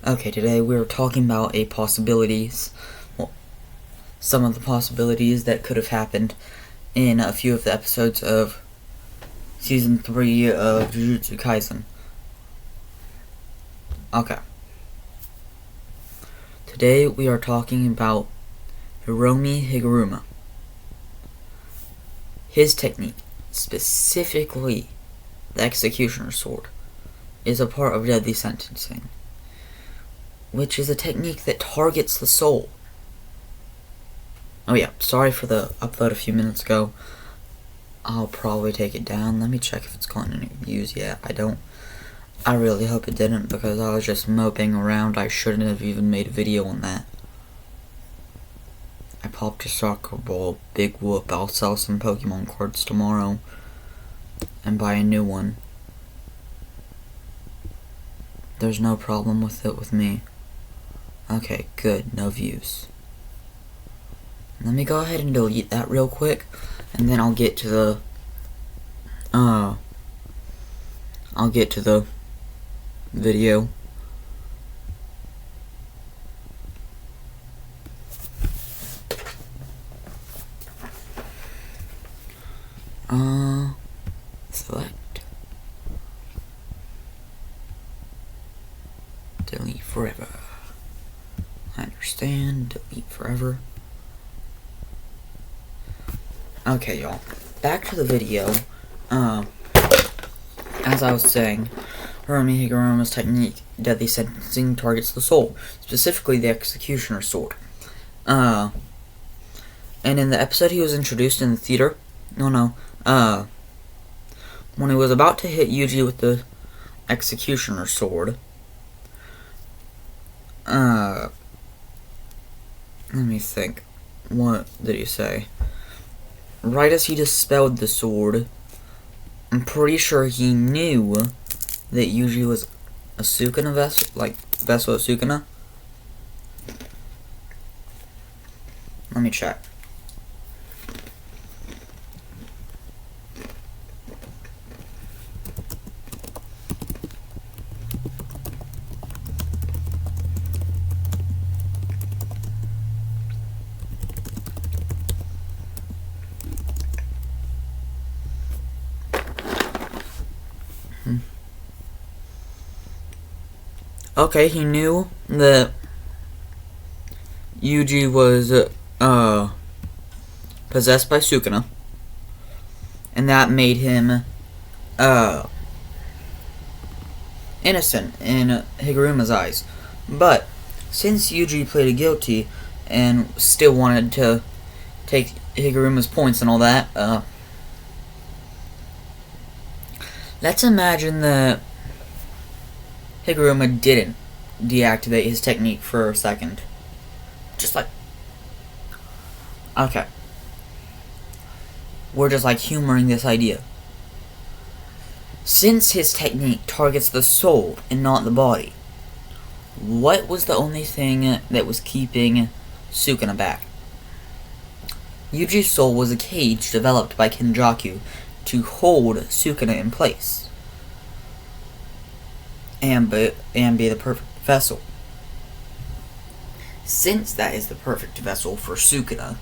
Okay, today we're talking about some of the possibilities that could have happened in a few of the episodes of Season 3 of Jujutsu Kaisen. Okay. Today we are talking about Hiromi Higuruma. His technique, specifically the executioner sword, is a part of deadly sentencing, which is a technique that targets the soul. Oh yeah, sorry for the upload a few minutes ago. I'll probably take it down. Let me check if it's gotten any views yet. I really hope it didn't, because I was just moping around. I shouldn't have even made a video on that. I popped a soccer ball. Big whoop. I'll sell some Pokemon cards tomorrow and buy a new one. There's no problem with it with me. Okay, good. No views. Let me go ahead and delete that real quick, and then I'll get to the video. Select. Delete forever. I understand. Delete forever. Okay, y'all. Back to the video. As I was saying, Hiromi Higuruma's technique, deadly sentencing, targets the soul, specifically the executioner sword. And in the episode he was introduced in the theater, when he was about to hit Yuji with the executioner sword, let me think. What did he say? Right as he dispelled the sword, I'm pretty sure he knew that Yuji was a Sukuna vessel, like vessel of Sukuna. Let me check. Okay, he knew that Yuji was possessed by Sukuna, and that made him innocent in Higuruma's eyes. But since Yuji pleaded guilty and still wanted to take Higuruma's points and all that, let's imagine that Higuruma didn't deactivate his technique for a second. Okay. We're just humoring this idea. Since his technique targets the soul and not the body, what was the only thing that was keeping Sukuna back? Yuji's soul was a cage developed by Kenjaku to hold Sukuna in place and be the perfect vessel. Since that is the perfect vessel for Sukuna,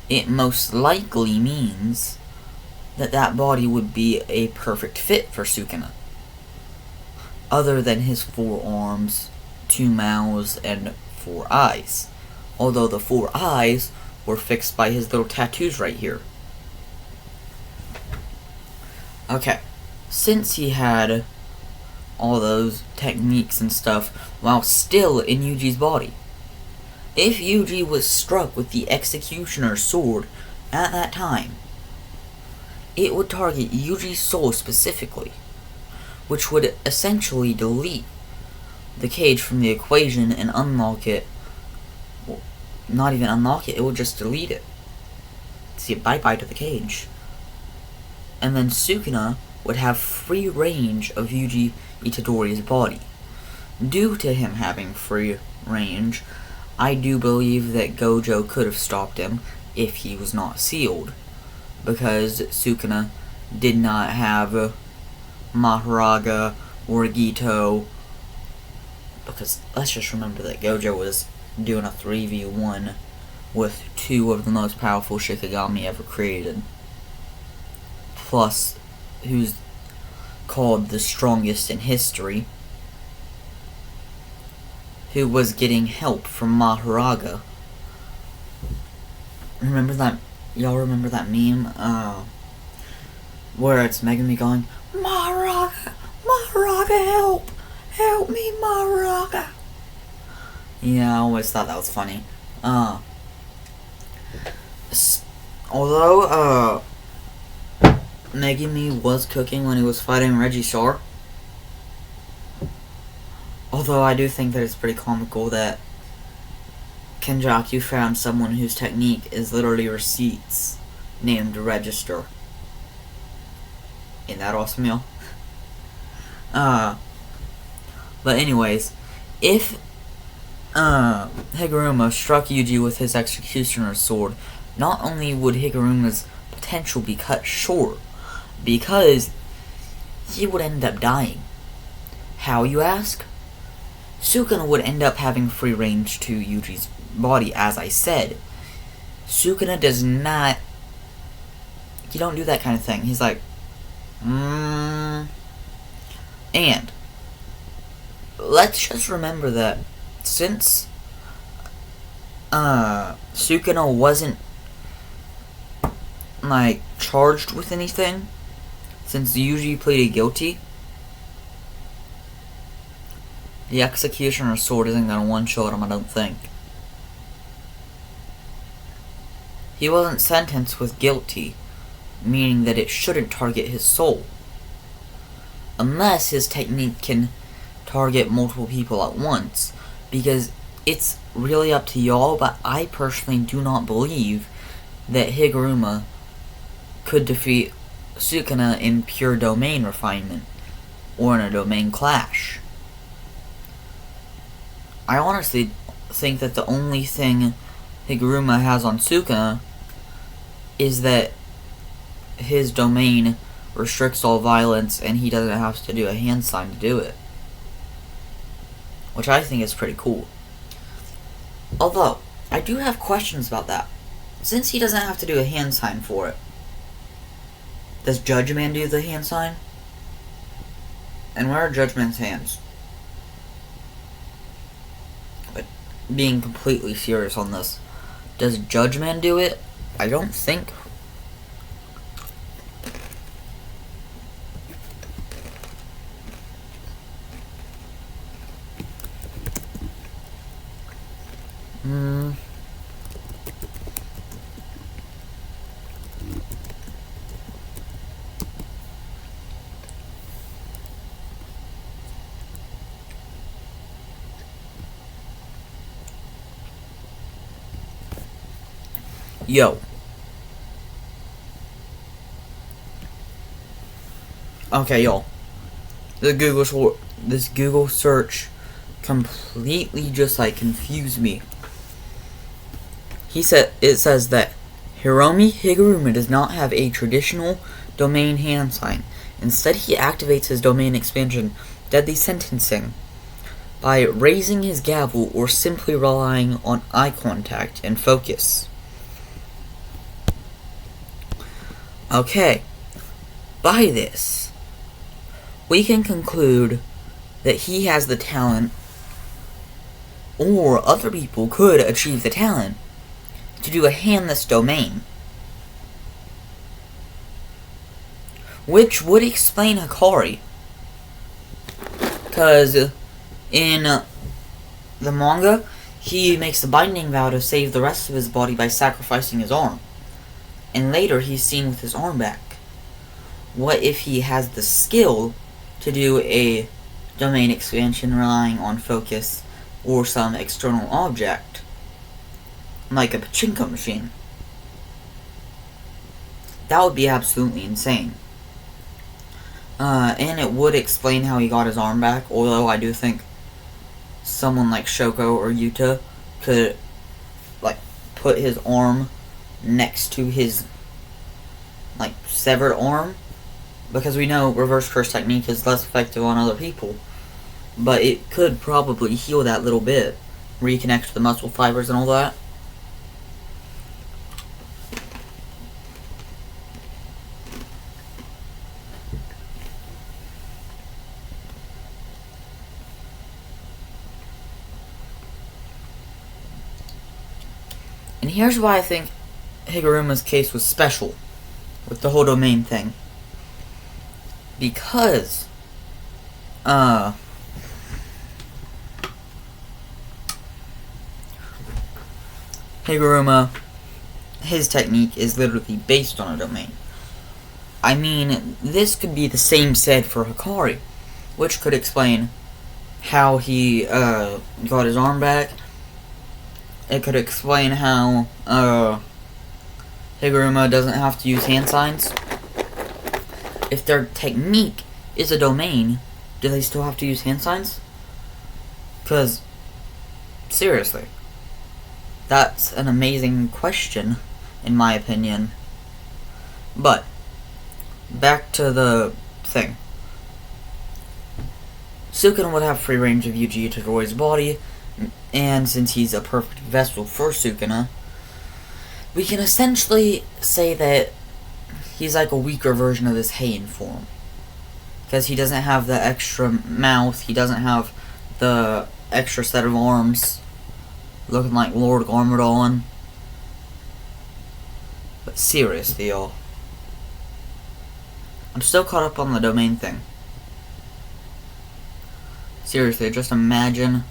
it most likely means that that body would be a perfect fit for Sukuna, other than his 4 arms, 2 mouths, and 4 eyes, although the 4 eyes were fixed by his little tattoos right here. Okay, since he had all those techniques and stuff while still in Yuji's body, if Yuji was struck with the executioner sword at that time, it would target Yuji's soul specifically, which would essentially delete the cage from the equation and unlock it. Well, not even unlock it, it would just delete it. See, bye-bye to the cage. And then Sukuna would have free range of Yuji Itadori's body. Due to him having free range, I do believe that Gojo could have stopped him if he was not sealed, because Sukuna did not have Maharaga or Gito because let's just remember that Gojo was doing a 3v1 with two of the most powerful Shikigami ever created. Plus, who's called the strongest in history, who was getting help from Maharaga. Remember that? Y'all remember that meme? Where it's Megumi going, Maharaga! Maharaga, help! Help me, Maharaga! Yeah, I always thought that was funny. Although, Megumi was cooking when he was fighting Reggie-Shar. Although I do think that it's pretty comical that Kenjaku found someone whose technique is literally receipts named Register. Ain't that awesome, y'all? But anyways, if Higuruma struck Yuji with his executioner's sword, not only would Higuruma's potential be cut short, because he would end up dying. How, you ask? Sukuna would end up having free range to Yuji's body, as I said. Sukuna does not... He don't do that kind of thing. He's like... And... let's just remember that since... Sukuna wasn't... like, charged with anything, since Yuji pleaded guilty, the executioner's sword isn't gonna one-shot him, I don't think. He wasn't sentenced with guilty, meaning that it shouldn't target his soul. Unless his technique can target multiple people at once, because it's really up to y'all, but I personally do not believe that Higuruma could defeat Sukuna in pure domain refinement, or in a domain clash. I honestly think that the only thing Higuruma has on Sukuna is that his domain restricts all violence and he doesn't have to do a hand sign to do it. Which I think is pretty cool. Although, I do have questions about that. Since he doesn't have to do a hand sign for it, does Judge Man do the hand sign? And where are Judge Man's hands? But being completely serious on this, does Judge Man do it? I don't think. Yo. Okay, y'all. This Google search completely just like confused me. It says that Hiromi Higuruma does not have a traditional domain hand sign. Instead, he activates his domain expansion, deadly sentencing, by raising his gavel or simply relying on eye contact and focus. Okay, by this, we can conclude that he has the talent, or other people could achieve the talent, to do a handless domain. Which would explain Hakari. Because in the manga, he makes a binding vow to save the rest of his body by sacrificing his arm. And later he's seen with his arm back. What if he has the skill to do a domain expansion relying on focus or some external object, like a pachinko machine? That would be absolutely insane. And it would explain how he got his arm back, although I do think someone like Shoko or Yuta could, like, put his arm next to his, like, severed arm, because we know reverse curse technique is less effective on other people. but it could probably heal that little bit, reconnect the muscle fibers and all that. And here's why I think Higuruma's case was special with the whole domain thing. Because Higuruma, his technique is literally based on a domain. I mean, this could be the same said for Hakari, which could explain how he got his arm back. It could explain how Higuruma doesn't have to use hand signs. If their technique is a domain, do they still have to use hand signs? Because, seriously, that's an amazing question, in my opinion. But, back to the thing. Sukuna would have free range of Yuji to destroy his body, and since he's a perfect vessel for Sukuna, we can essentially say that he's like a weaker version of his Heian form. Because he doesn't have the extra mouth, he doesn't have the extra set of arms, looking like Lord Garmadon. But seriously, y'all, I'm still caught up on the domain thing. Seriously, just imagine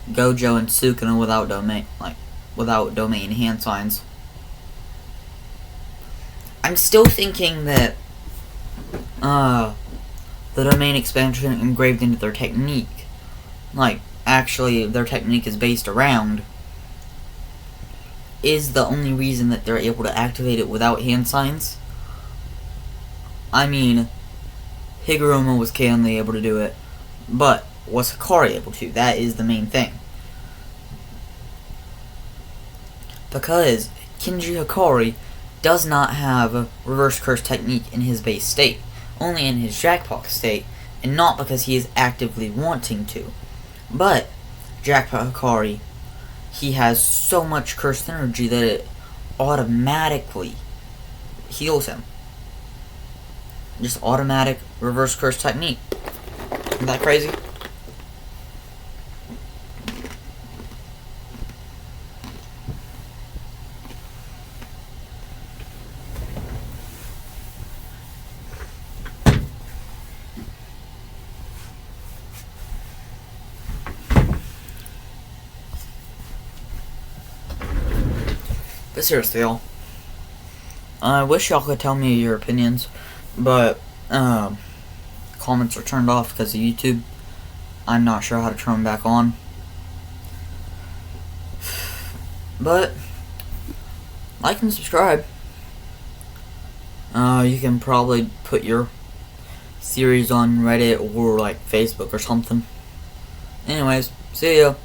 Gojo and Sukuna without domain hand signs. I'm still thinking that the domain expansion engraved into their technique, like actually their technique is based around, is the only reason that they're able to activate it without hand signs. I mean, Higuruma was canonly able to do it, but was Hakari able to? That is the main thing. Because Kinji Hakari does not have a reverse curse technique in his base state, only in his jackpot state, and not because he is actively wanting to. But jackpot Hakari, he has so much cursed energy that it automatically heals him. Just automatic reverse curse technique. Isn't that crazy? But seriously, y'all, I wish y'all could tell me your opinions, but comments are turned off because of YouTube. I'm not sure how to turn them back on. But like and subscribe. You can probably put your series on Reddit or like Facebook or something. Anyways, see ya.